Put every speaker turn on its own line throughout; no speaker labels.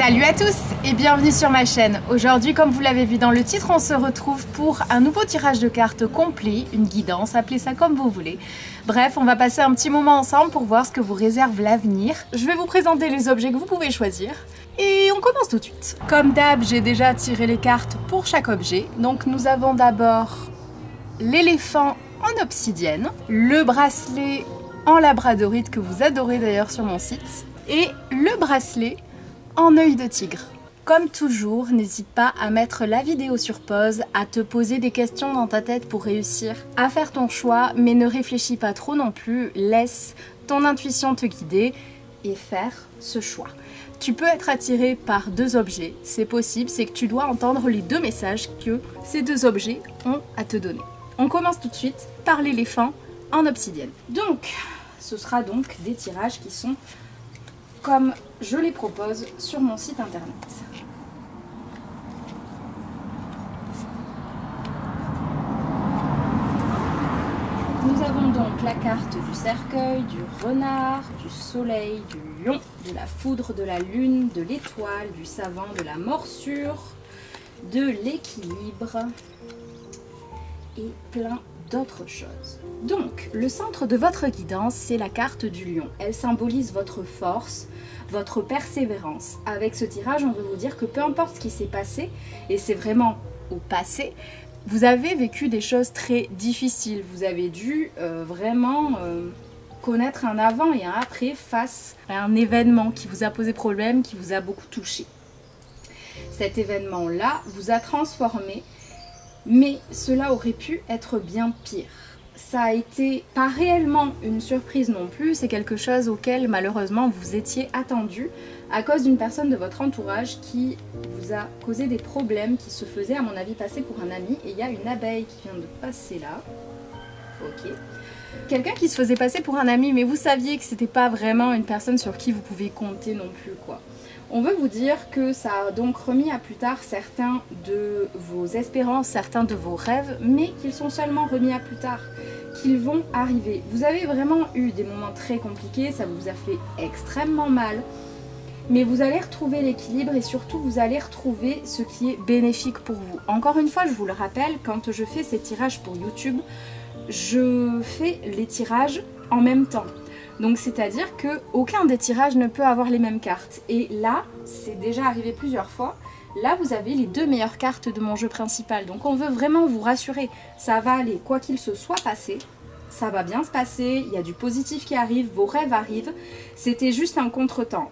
Salut à tous et bienvenue sur ma chaîne. Aujourd'hui, comme vous l'avez vu dans le titre, on se retrouve pour un nouveau tirage de cartes complet, une guidance, appelez ça comme vous voulez. Bref, on va passer un petit moment ensemble pour voir ce que vous réserve l'avenir. Je vais vous présenter les objets que vous pouvez choisir et on commence tout de suite. Comme d'hab, j'ai déjà tiré les cartes pour chaque objet. Donc nous avons d'abord l'éléphant en obsidienne, le bracelet en labradorite que vous adorez d'ailleurs sur mon site et le bracelet en œil de tigre. Comme toujours, n'hésite pas à mettre la vidéo sur pause, à te poser des questions dans ta tête pour réussir à faire ton choix, mais ne réfléchis pas trop non plus, laisse ton intuition te guider et faire ce choix. Tu peux être attiré par deux objets, c'est possible, c'est que tu dois entendre les deux messages que ces deux objets ont à te donner. On commence tout de suite par l'éléphant en obsidienne. Donc, ce sera donc des tirages qui sont comme je les propose sur mon site internet. Nous avons donc la carte du cercueil, du renard, du soleil, du lion, de la foudre, de la lune, de l'étoile, du savant, de la morsure, de l'équilibre et plein d'autres choses. Donc, le centre de votre guidance, c'est la carte du lion. Elle symbolise votre force, votre persévérance. Avec ce tirage, on veut vous dire que peu importe ce qui s'est passé, et c'est vraiment au passé, vous avez vécu des choses très difficiles. Vous avez dû vraiment connaître un avant et un après face à un événement qui vous a posé problème, qui vous a beaucoup touché. Cet événement-là vous a transformé, mais cela aurait pu être bien pire. Ça a été pas réellement une surprise non plus, c'est quelque chose auquel malheureusement vous étiez attendu à cause d'une personne de votre entourage qui vous a causé des problèmes, qui se faisait à mon avis passer pour un ami. Et il y a une abeille qui vient de passer là. Ok. Quelqu'un qui se faisait passer pour un ami, mais vous saviez que c'était pas vraiment une personne sur qui vous pouvez compter non plus, quoi. On veut vous dire que ça a donc remis à plus tard certains de vos espérances, certains de vos rêves, mais qu'ils sont seulement remis à plus tard, qu'ils vont arriver. Vous avez vraiment eu des moments très compliqués, ça vous a fait extrêmement mal, mais vous allez retrouver l'équilibre et surtout vous allez retrouver ce qui est bénéfique pour vous. Encore une fois, je vous le rappelle, quand je fais ces tirages pour YouTube, je fais les tirages en même temps. Donc c'est-à-dire qu'aucun des tirages ne peut avoir les mêmes cartes. Et là, c'est déjà arrivé plusieurs fois, là vous avez les deux meilleures cartes de mon jeu principal. Donc on veut vraiment vous rassurer, ça va aller, quoi qu'il se soit passé, ça va bien se passer, il y a du positif qui arrive, vos rêves arrivent. C'était juste un contretemps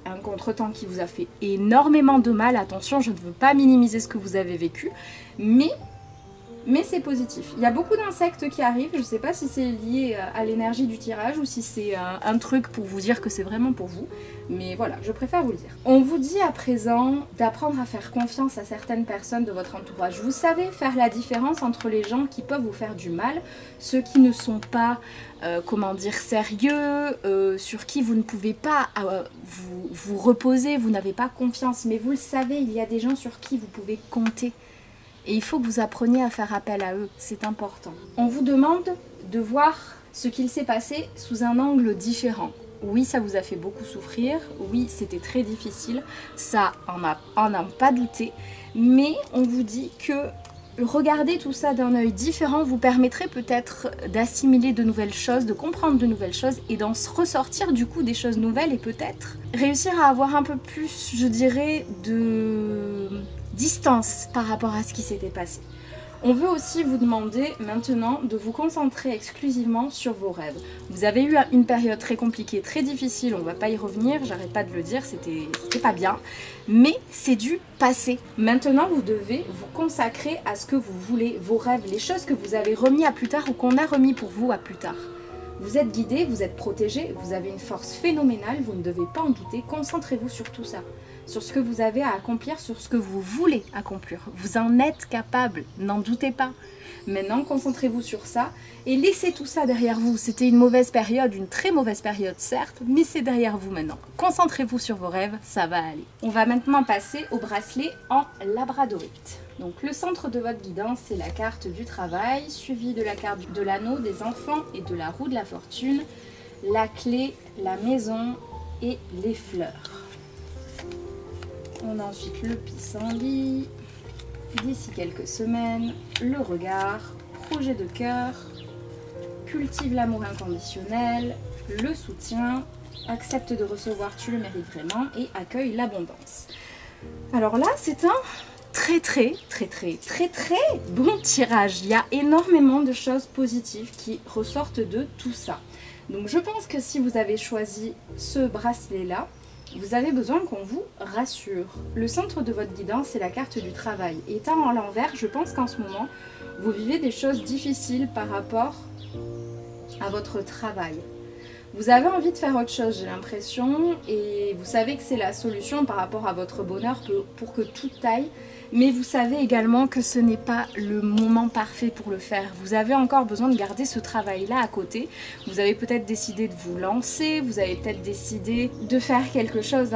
qui vous a fait énormément de mal. Attention, je ne veux pas minimiser ce que vous avez vécu, mais c'est positif. Il y a beaucoup d'insectes qui arrivent, je ne sais pas si c'est lié à l'énergie du tirage ou si c'est un truc pour vous dire que c'est vraiment pour vous, mais voilà, je préfère vous le dire. On vous dit à présent d'apprendre à faire confiance à certaines personnes de votre entourage. Vous savez faire la différence entre les gens qui peuvent vous faire du mal, ceux qui ne sont pas, comment dire, sérieux, sur qui vous ne pouvez pas vous reposer, vous n'avez pas confiance, mais vous le savez, il y a des gens sur qui vous pouvez compter. Et il faut que vous appreniez à faire appel à eux, c'est important. On vous demande de voir ce qu'il s'est passé sous un angle différent. Oui, ça vous a fait beaucoup souffrir, oui, c'était très difficile, ça en a pas douté, mais on vous dit que regarder tout ça d'un œil différent vous permettrait peut-être d'assimiler de nouvelles choses, de comprendre de nouvelles choses et d'en ressortir du coup des choses nouvelles et peut-être réussir à avoir un peu plus, je dirais, de distance par rapport à ce qui s'était passé. On veut aussi vous demander maintenant de vous concentrer exclusivement sur vos rêves. Vous avez eu une période très compliquée, très difficile, on ne va pas y revenir, j'arrête pas de le dire, c'était pas bien, mais c'est du passé. Maintenant vous devez vous consacrer à ce que vous voulez, vos rêves, les choses que vous avez remis à plus tard ou qu'on a remis pour vous à plus tard. Vous êtes guidé, vous êtes protégé, vous avez une force phénoménale, vous ne devez pas en douter, concentrez-vous sur tout ça, sur ce que vous avez à accomplir, sur ce que vous voulez accomplir. Vous en êtes capable, n'en doutez pas. Maintenant, concentrez-vous sur ça et laissez tout ça derrière vous. C'était une mauvaise période, une très mauvaise période certes, mais c'est derrière vous maintenant. Concentrez-vous sur vos rêves, ça va aller. On va maintenant passer au bracelet en labradorite. Donc le centre de votre guidance, c'est la carte du travail, suivie de la carte de l'anneau, des enfants et de la roue de la fortune, la clé, la maison et les fleurs. On a ensuite le pissenlit, d'ici quelques semaines, le regard, projet de cœur, cultive l'amour inconditionnel, le soutien, accepte de recevoir, tu le mérites vraiment et accueille l'abondance. Alors là, c'est un très bon tirage. Il y a énormément de choses positives qui ressortent de tout ça. Donc je pense que si vous avez choisi ce bracelet-là, vous avez besoin qu'on vous rassure. Le centre de votre guidance, c'est la carte du travail. Étant à l'envers, je pense qu'en ce moment, vous vivez des choses difficiles par rapport à votre travail. Vous avez envie de faire autre chose, j'ai l'impression, et vous savez que c'est la solution par rapport à votre bonheur pour que tout aille. Mais vous savez également que ce n'est pas le moment parfait pour le faire. Vous avez encore besoin de garder ce travail-là à côté. Vous avez peut-être décidé de vous lancer, vous avez peut-être décidé de faire quelque chose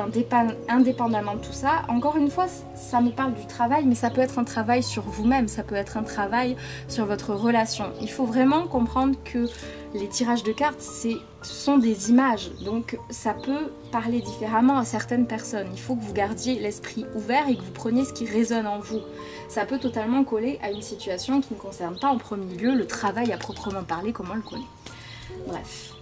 indépendamment de tout ça. Encore une fois, ça me parle du travail, mais ça peut être un travail sur vous-même, ça peut être un travail sur votre relation. Il faut vraiment comprendre que les tirages de cartes, ce sont des images, donc ça peut parler différemment à certaines personnes. Il faut que vous gardiez l'esprit ouvert et que vous preniez ce qui résonne en vous. Ça peut totalement coller à une situation qui ne concerne pas en premier lieu le travail à proprement parler comme on le connaît. Bref.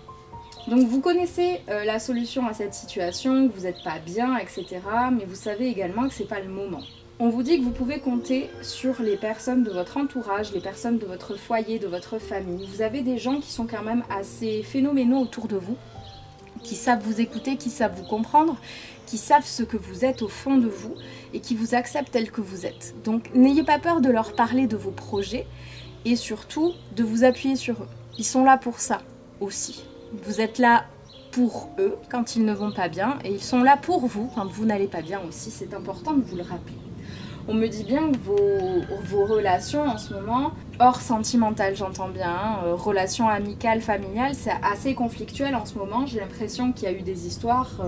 Donc vous connaissez la solution à cette situation, que vous n'êtes pas bien, etc. Mais vous savez également que ce n'est pas le moment. On vous dit que vous pouvez compter sur les personnes de votre entourage, les personnes de votre foyer, de votre famille. Vous avez des gens qui sont quand même assez phénoménaux autour de vous, qui savent vous écouter, qui savent vous comprendre, qui savent ce que vous êtes au fond de vous et qui vous acceptent tel que vous êtes. Donc n'ayez pas peur de leur parler de vos projets et surtout de vous appuyer sur eux. Ils sont là pour ça aussi. Vous êtes là pour eux quand ils ne vont pas bien et ils sont là pour vous quand vous n'allez pas bien aussi. C'est important de vous le rappeler. On me dit bien que vos relations en ce moment, hors sentimentales j'entends bien, relations amicales, familiales, c'est assez conflictuel en ce moment. J'ai l'impression qu'il y a eu des histoires,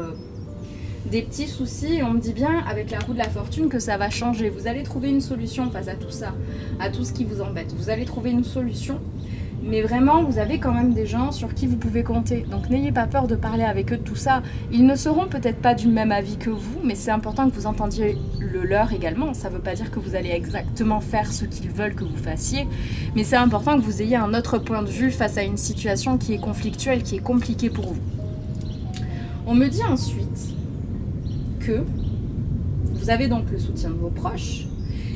des petits soucis. Et on me dit bien avec la roue de la fortune que ça va changer. Vous allez trouver une solution face à tout ça, à tout ce qui vous embête. Vous allez trouver une solution. Mais vraiment, vous avez quand même des gens sur qui vous pouvez compter. Donc n'ayez pas peur de parler avec eux de tout ça. Ils ne seront peut-être pas du même avis que vous, mais c'est important que vous entendiez le leur également. Ça ne veut pas dire que vous allez exactement faire ce qu'ils veulent que vous fassiez, mais c'est important que vous ayez un autre point de vue face à une situation qui est conflictuelle, qui est compliquée pour vous. On me dit ensuite que vous avez donc le soutien de vos proches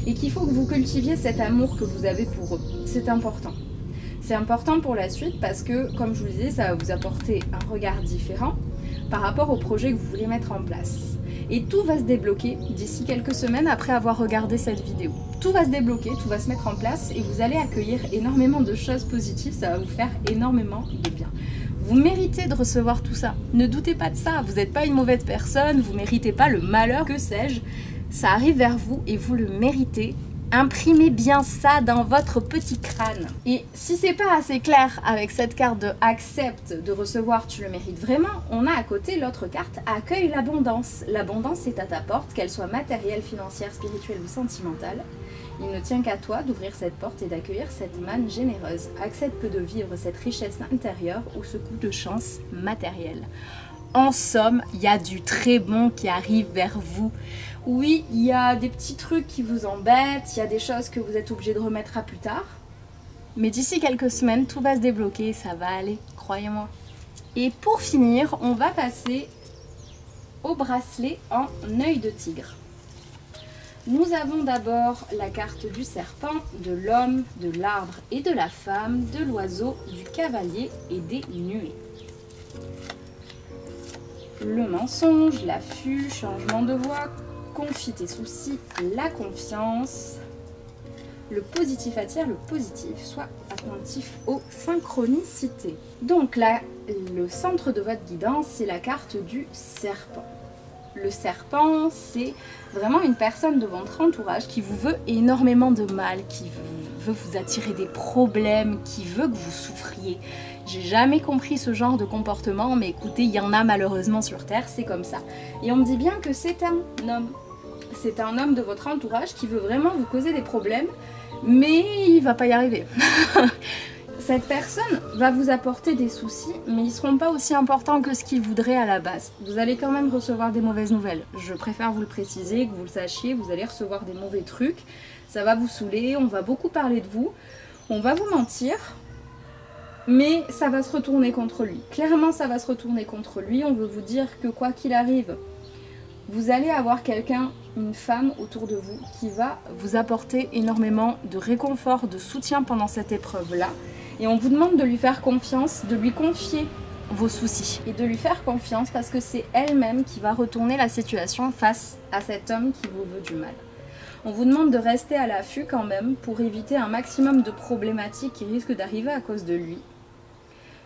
et qu'il faut que vous cultiviez cet amour que vous avez pour eux. C'est important. C'est important pour la suite parce que, comme je vous le disais, ça va vous apporter un regard différent par rapport au projet que vous voulez mettre en place. Et tout va se débloquer d'ici quelques semaines après avoir regardé cette vidéo. Tout va se débloquer, tout va se mettre en place et vous allez accueillir énormément de choses positives, ça va vous faire énormément de bien. Vous méritez de recevoir tout ça, ne doutez pas de ça, vous n'êtes pas une mauvaise personne, vous ne méritez pas le malheur, que sais-je, ça arrive vers vous et vous le méritez. Imprimez bien ça dans votre petit crâne. Et si c'est pas assez clair avec cette carte de accepte de recevoir, tu le mérites vraiment, on a à côté l'autre carte accueille l'abondance. L'abondance est à ta porte, qu'elle soit matérielle, financière, spirituelle ou sentimentale. Il ne tient qu'à toi d'ouvrir cette porte et d'accueillir cette manne généreuse. Accepte de vivre cette richesse intérieure ou ce coup de chance matériel. En somme, il y a du très bon qui arrive vers vous. Oui, il y a des petits trucs qui vous embêtent, il y a des choses que vous êtes obligé de remettre à plus tard. Mais d'ici quelques semaines, tout va se débloquer, ça va aller, croyez-moi. Et pour finir, on va passer au bracelet en œil de tigre. Nous avons d'abord la carte du serpent, de l'homme, de l'arbre et de la femme, de l'oiseau, du cavalier et des nuées. Le mensonge, l'affût, changement de voix, confie tes soucis, la confiance. Le positif attire le positif, sois attentif aux synchronicités. Donc là, le centre de votre guidance, c'est la carte du serpent. Le serpent, c'est vraiment une personne de votre entourage qui vous veut énormément de mal, qui veut vous attirer des problèmes, qui veut que vous souffriez. J'ai jamais compris ce genre de comportement, mais écoutez, il y en a malheureusement sur Terre, c'est comme ça. Et on me dit bien que c'est un homme. C'est un homme de votre entourage qui veut vraiment vous causer des problèmes, mais il va pas y arriver. cette personne va vous apporter des soucis, mais ils ne seront pas aussi importants que ce qu'il voudrait à la base. Vous allez quand même recevoir des mauvaises nouvelles. Je préfère vous le préciser, que vous le sachiez, vous allez recevoir des mauvais trucs. Ça va vous saouler, on va beaucoup parler de vous, on va vous mentir, mais ça va se retourner contre lui. Clairement, ça va se retourner contre lui. On veut vous dire que quoi qu'il arrive, vous allez avoir quelqu'un, une femme autour de vous qui va vous apporter énormément de réconfort, de soutien pendant cette épreuve-là. Et on vous demande de lui faire confiance, de lui confier vos soucis et de lui faire confiance parce que c'est elle-même qui va retourner la situation face à cet homme qui vous veut du mal. On vous demande de rester à l'affût quand même pour éviter un maximum de problématiques qui risquent d'arriver à cause de lui.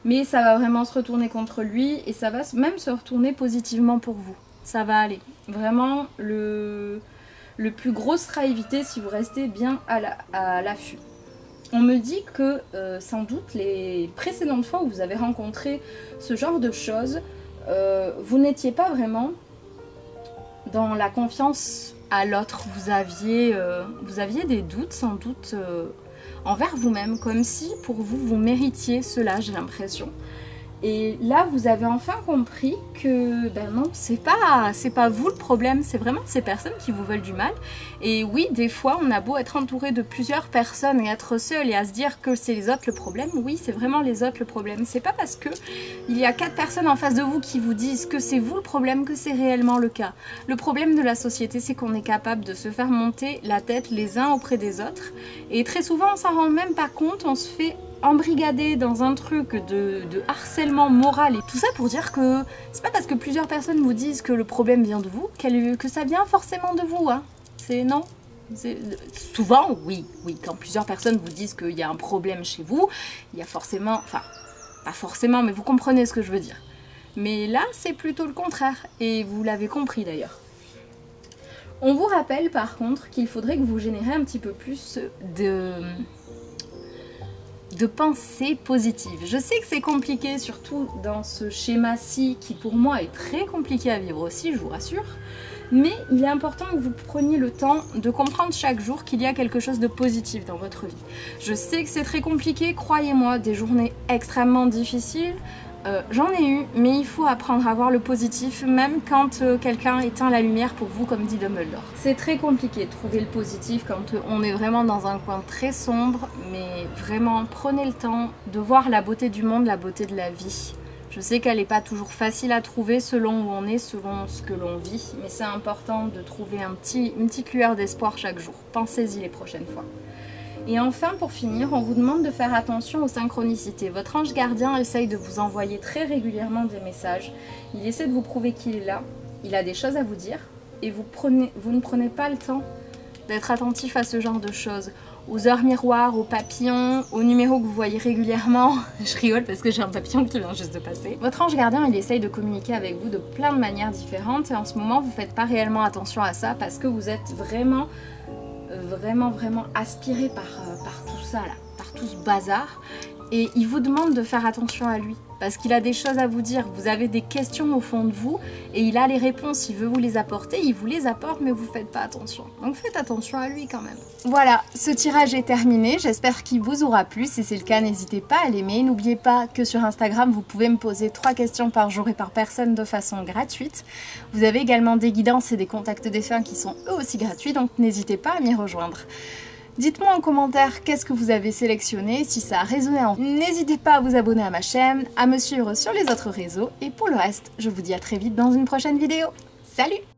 Mais ça va vraiment se retourner contre lui et ça va même se retourner positivement pour vous. Ça va aller. Vraiment, le plus gros sera évité si vous restez bien à l'affût. On me dit que sans doute les précédentes fois où vous avez rencontré ce genre de choses, vous n'étiez pas vraiment dans la confiance à l'autre. Vous aviez des doutes sans doute envers vous-même, comme si pour vous, vous méritiez cela, j'ai l'impression. Et là, vous avez enfin compris que ben non, c'est pas vous le problème, c'est vraiment ces personnes qui vous veulent du mal. Et oui, des fois, on a beau être entouré de plusieurs personnes et être seul et à se dire que c'est les autres le problème. Oui, c'est vraiment les autres le problème. C'est pas parce que il y a 4 personnes en face de vous qui vous disent que c'est vous le problème que c'est réellement le cas. Le problème de la société, c'est qu'on est capable de se faire monter la tête les uns auprès des autres. Et très souvent, on s'en rend même pas compte, on se fait embrigadé dans un truc de harcèlement moral et tout ça pour dire que c'est pas parce que plusieurs personnes vous disent que le problème vient de vous que ça vient forcément de vous, hein. C'est non. Souvent, oui, quand plusieurs personnes vous disent qu'il y a un problème chez vous, il y a forcément, enfin, pas forcément, mais vous comprenez ce que je veux dire. Mais là, c'est plutôt le contraire, et vous l'avez compris d'ailleurs. On vous rappelle par contre qu'il faudrait que vous générez un petit peu plus de pensée positive. Je sais que c'est compliqué, surtout dans ce schéma-ci qui pour moi est très compliqué à vivre aussi, je vous rassure. Mais il est important que vous preniez le temps de comprendre chaque jour qu'il y a quelque chose de positif dans votre vie. Je sais que c'est très compliqué, croyez-moi, des journées extrêmement difficiles. J'en ai eu, mais il faut apprendre à voir le positif, même quand quelqu'un éteint la lumière pour vous, comme dit Dumbledore. C'est très compliqué de trouver le positif quand on est vraiment dans un coin très sombre, mais vraiment, prenez le temps de voir la beauté du monde, la beauté de la vie. Je sais qu'elle n'est pas toujours facile à trouver selon où on est, selon ce que l'on vit, mais c'est important de trouver une petite lueur d'espoir chaque jour. Pensez-y les prochaines fois. Et enfin, pour finir, on vous demande de faire attention aux synchronicités. Votre ange gardien essaye de vous envoyer très régulièrement des messages. Il essaie de vous prouver qu'il est là, il a des choses à vous dire, et vous ne prenez pas le temps d'être attentif à ce genre de choses. Aux heures miroirs, aux papillons, aux numéros que vous voyez régulièrement. Je rigole parce que j'ai un papillon qui vient juste de passer. Votre ange gardien, il essaye de communiquer avec vous de plein de manières différentes, et en ce moment, vous ne faites pas réellement attention à ça parce que vous êtes vraiment aspiré par tout ça là, par tout ce bazar, et il vous demande de faire attention à lui parce qu'il a des choses à vous dire. Vous avez des questions au fond de vous et il a les réponses, il veut vous les apporter, il vous les apporte, mais vous faites pas attention. Donc faites attention à lui quand même. Voilà, ce tirage est terminé, j'espère qu'il vous aura plu. Si c'est le cas, n'hésitez pas à l'aimer. N'oubliez pas que sur Instagram, vous pouvez me poser 3 questions par jour et par personne de façon gratuite. Vous avez également des guidances et des contacts défunts qui sont eux aussi gratuits, donc n'hésitez pas à m'y rejoindre. Dites-moi en commentaire qu'est-ce que vous avez sélectionné, si ça a résonné en vous. N'hésitez pas à vous abonner à ma chaîne, à me suivre sur les autres réseaux, et pour le reste, je vous dis à très vite dans une prochaine vidéo. Salut!